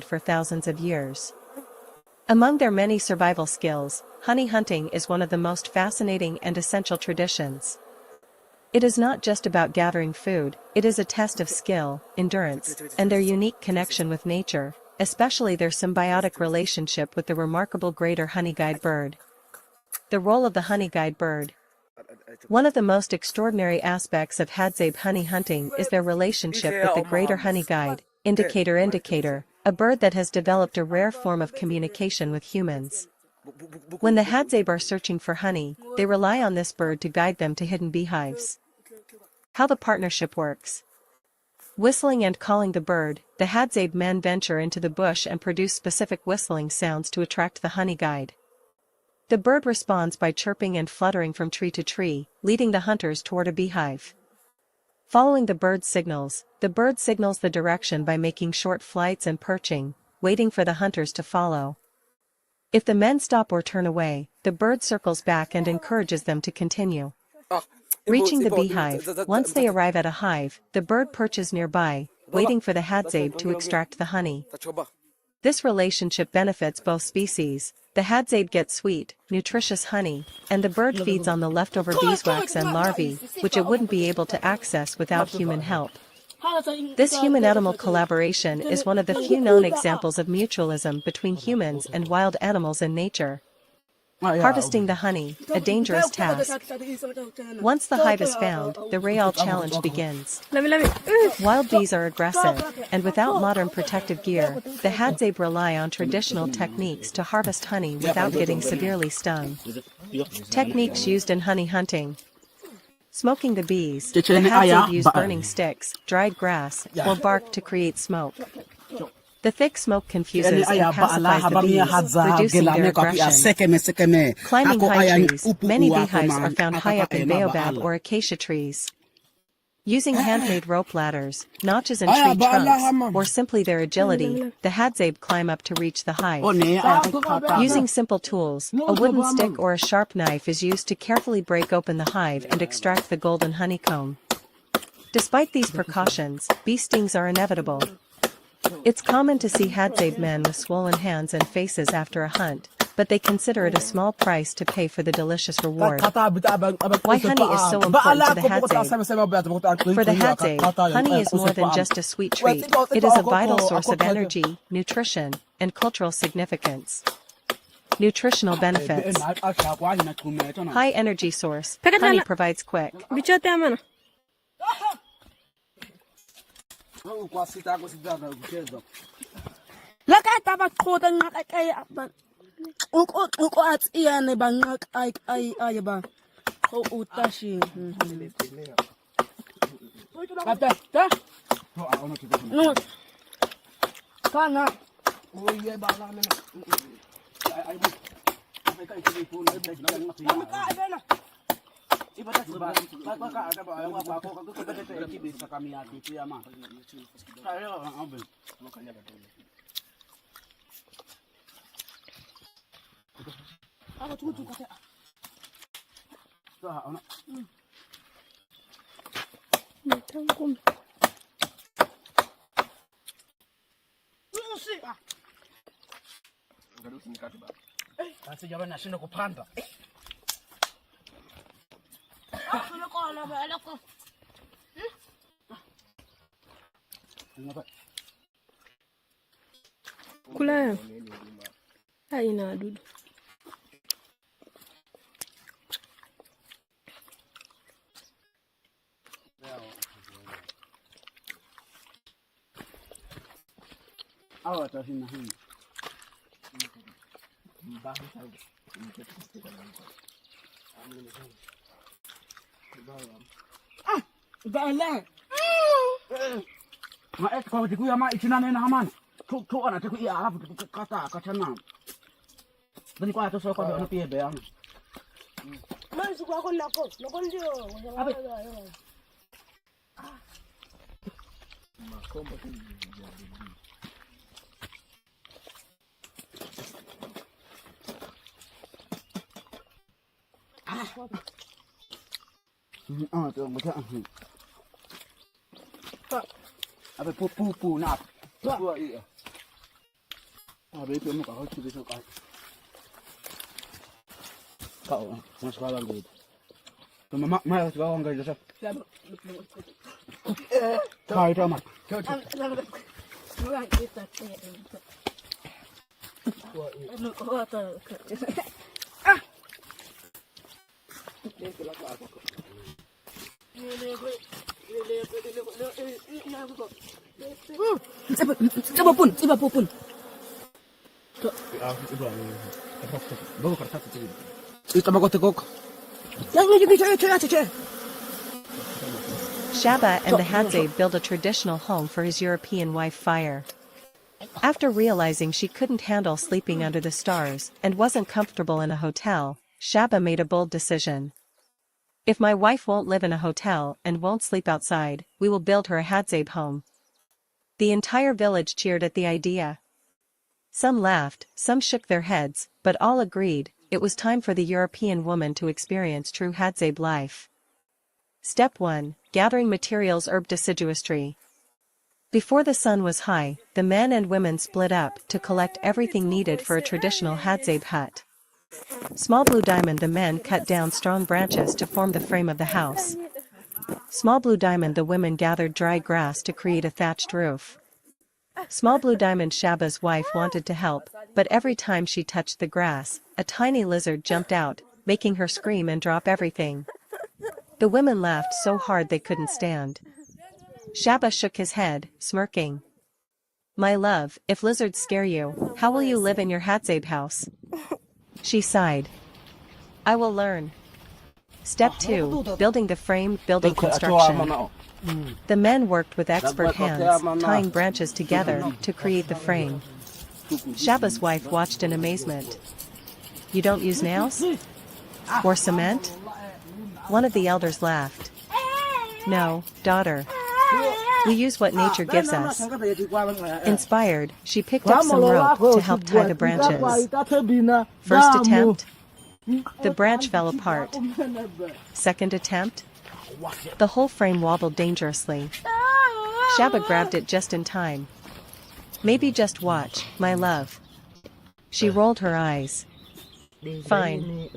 for thousands of years. Among their many survival skills, honey hunting is one of the most fascinating and essential traditions. It is not just about gathering food, it is a test of skill, endurance, and their unique connection with nature, especially their symbiotic relationship with the remarkable greater honeyguide bird. The role of the honeyguide bird. One of the most extraordinary aspects of Hadzabe honey hunting is their relationship with the greater honeyguide, indicator, a bird that has developed a rare form of communication with humans. When the Hadzabe are searching for honey, they rely on this bird to guide them to hidden beehives. How the partnership works. Whistling and calling the bird, the Hadzabe men venture into the bush and produce specific whistling sounds to attract the honey guide. The bird responds by chirping and fluttering from tree to tree, leading the hunters toward a beehive. Following the bird signals the direction by making short flights and perching, waiting for the hunters to follow. If the men stop or turn away, the bird circles back and encourages them to continue. Reaching the beehive, once they arrive at a hive, the bird perches nearby, waiting for the Hadzabe to extract the honey. This relationship benefits both species. The Hadzabe gets sweet, nutritious honey, and the bird feeds on the leftover beeswax and larvae, which it wouldn't be able to access without human help. This human-animal collaboration is one of the few known examples of mutualism between humans and wild animals in nature. Harvesting the honey, a dangerous task. Once the hive is found, the Real challenge begins. Wild bees are aggressive, and without modern protective gear, the Hadzabe rely on traditional techniques to harvest honey without getting severely stung. Techniques used in honey hunting. Smoking the bees, the Hadzabe use burning sticks, dried grass, or bark to create smoke. The thick smoke confuses and pacifies the bees, reducing their aggression. Climbing high trees, many beehives are found high up in baobab or acacia trees. Using handmade rope ladders, notches in tree trunks, or simply their agility, the Hadzabe climb up to reach the hive. Using simple tools, a wooden stick or a sharp knife is used to carefully break open the hive and extract the golden honeycomb. Despite these precautions, bee stings are inevitable. It's common to see Hadzabe men with swollen hands and faces after a hunt, but they consider it a small price to pay for the delicious reward. Why honey is so important to the Hadzabe? For the Hadzabe, honey is more than just a sweet treat. It is a vital source of energy, nutrition, and cultural significance. Nutritional benefits. High energy source. Honey provides quick. Kula haina dudu. Shaba and the Hadzabe build a traditional home for his European wife Fire. After realizing she couldn't handle sleeping under the stars and wasn't comfortable in a hotel, Shaba made a bold decision. If my wife won't live in a hotel and won't sleep outside, we will build her a Hadzabe home. The entire village cheered at the idea. Some laughed, some shook their heads, but all agreed it was time for the European woman to experience true Hadzabe life. Step 1. Gathering materials. Herb deciduous tree. Before the sun was high, the men and women split up to collect everything needed for a traditional Hadzabe hut. Small Blue Diamond. The men cut down strong branches to form the frame of the house. Small Blue Diamond. The women gathered dry grass to create a thatched roof. Small Blue Diamond. Shaba's wife wanted to help, but every time she touched the grass, a tiny lizard jumped out, making her scream and drop everything. The women laughed so hard they couldn't stand. Shaba shook his head, smirking. "My love, if lizards scare you, how will you live in your Hadzabe house?" She sighed. "I will learn." Step 2. Building the frame. Building construction. The men worked with expert hands, tying branches together to create the frame. Shaba's wife watched in amazement. "You don't use nails? Or cement?" One of the elders laughed. "No, daughter. We use what nature gives us." Inspired, she picked up some rope to help tie the branches. First attempt. The branch fell apart. Second attempt. The whole frame wobbled dangerously. Shaba grabbed it just in time. "Maybe just watch, my love." She rolled her eyes. "Fine."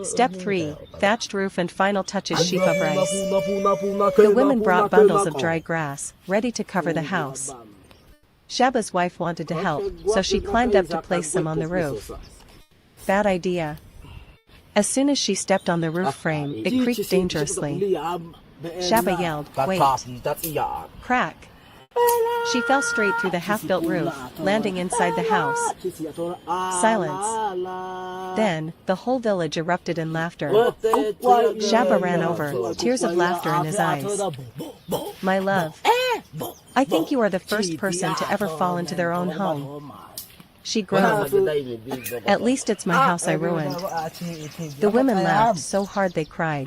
Step 3. Thatched roof and final touches. Sheep of rice. The women brought bundles of dry grass, ready to cover the house. Shaba's wife wanted to help, so she climbed up to place some on the roof. Bad idea. As soon as she stepped on the roof frame, it creaked dangerously. Shaba yelled, "Wait!" Crack! She fell straight through the half-built roof, landing inside the house. Silence. Then, the whole village erupted in laughter. Shaba ran over, tears of laughter in his eyes. "My love, I think you are the first person to ever fall into their own home." She groaned. "At least it's my house I ruined." The women laughed so hard they cried.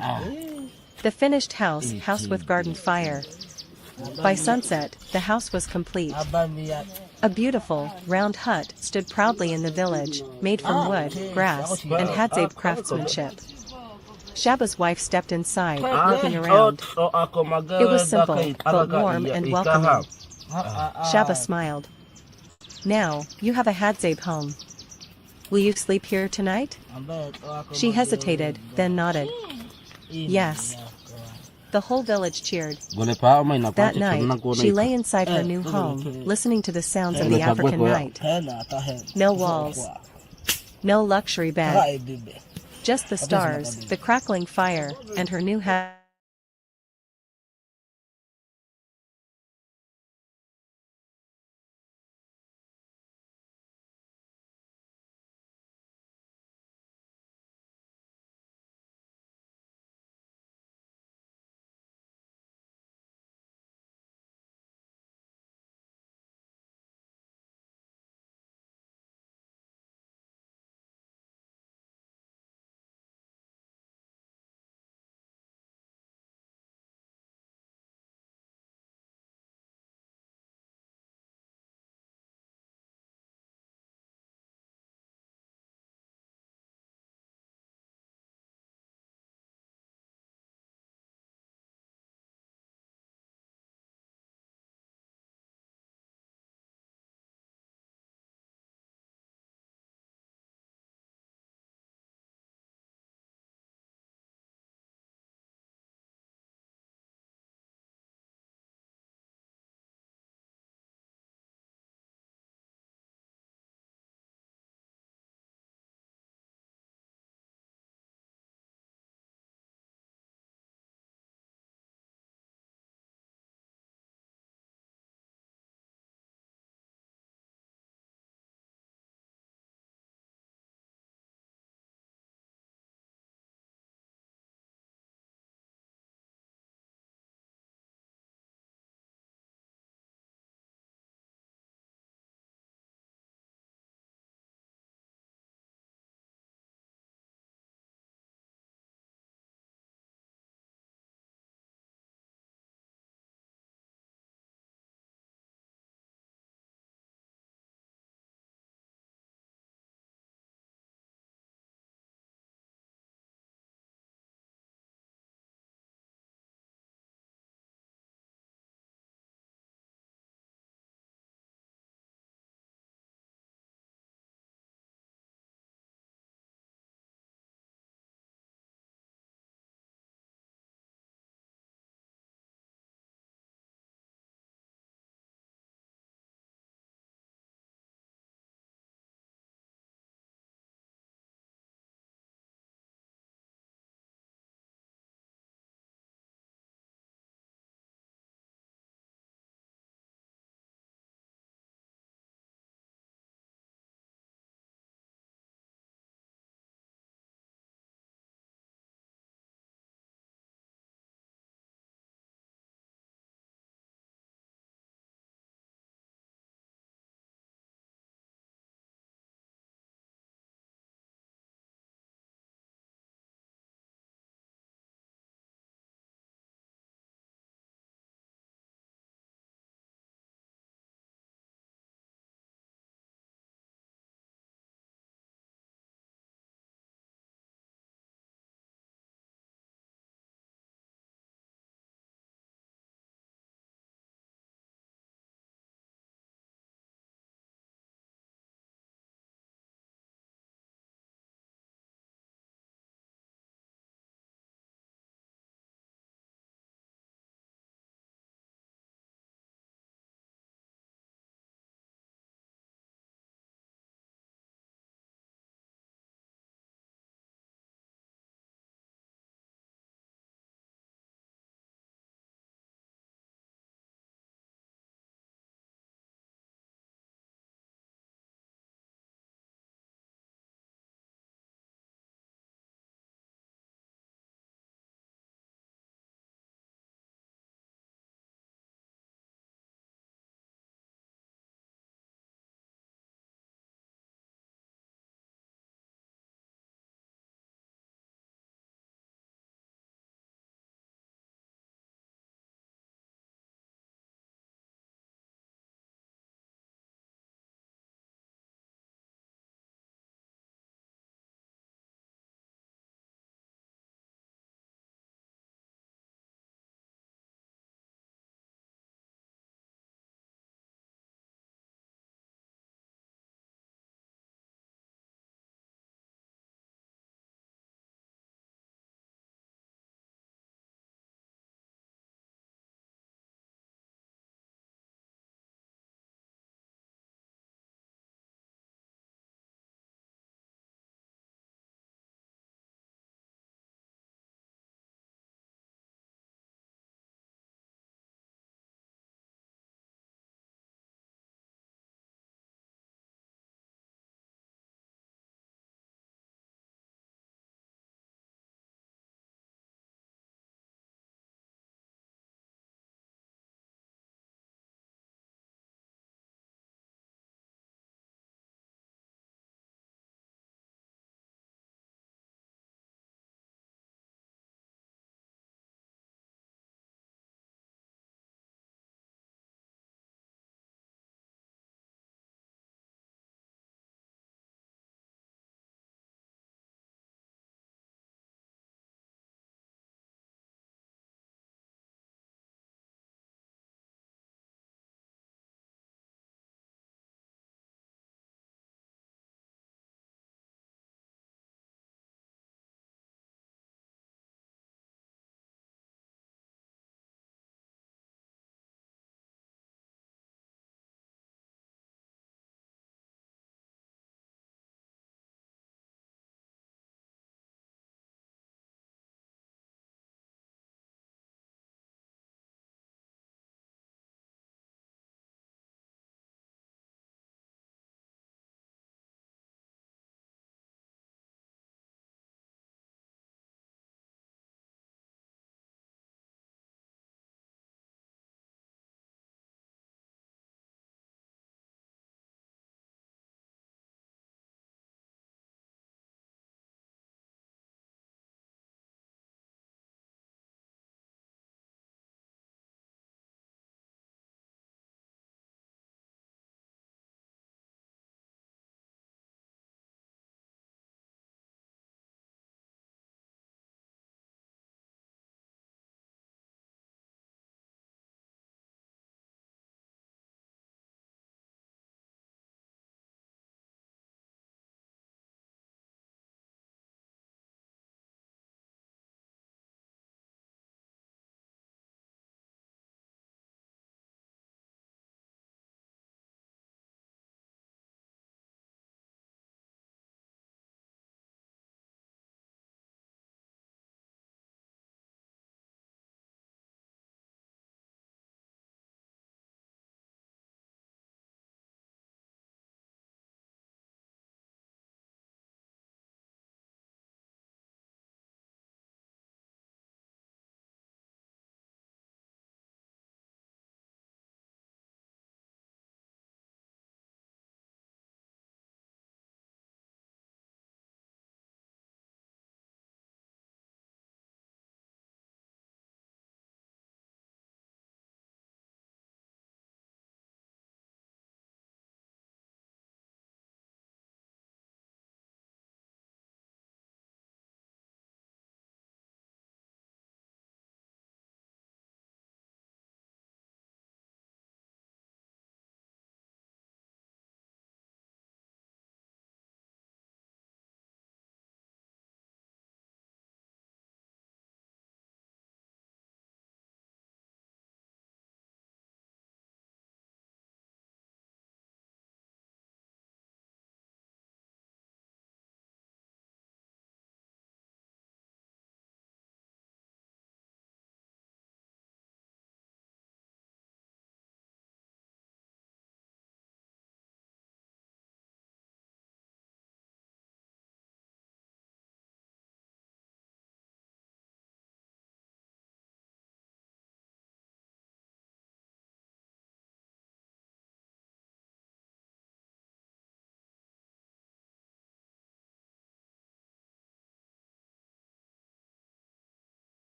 The finished house, house with garden fire. By sunset, the house was complete. A beautiful, round hut stood proudly in the village, made from wood, grass, and Hadzabe craftsmanship. Shaba's wife stepped inside, looking around. It was simple, but warm and welcoming. Shaba smiled. "Now, you have a Hadzabe home. Will you sleep here tonight?" She hesitated, then nodded. "Yes." The whole village cheered. That night, she lay inside her new home, listening to the sounds of the African night. No walls. No luxury bed. Just the stars, the crackling fire, and her new house.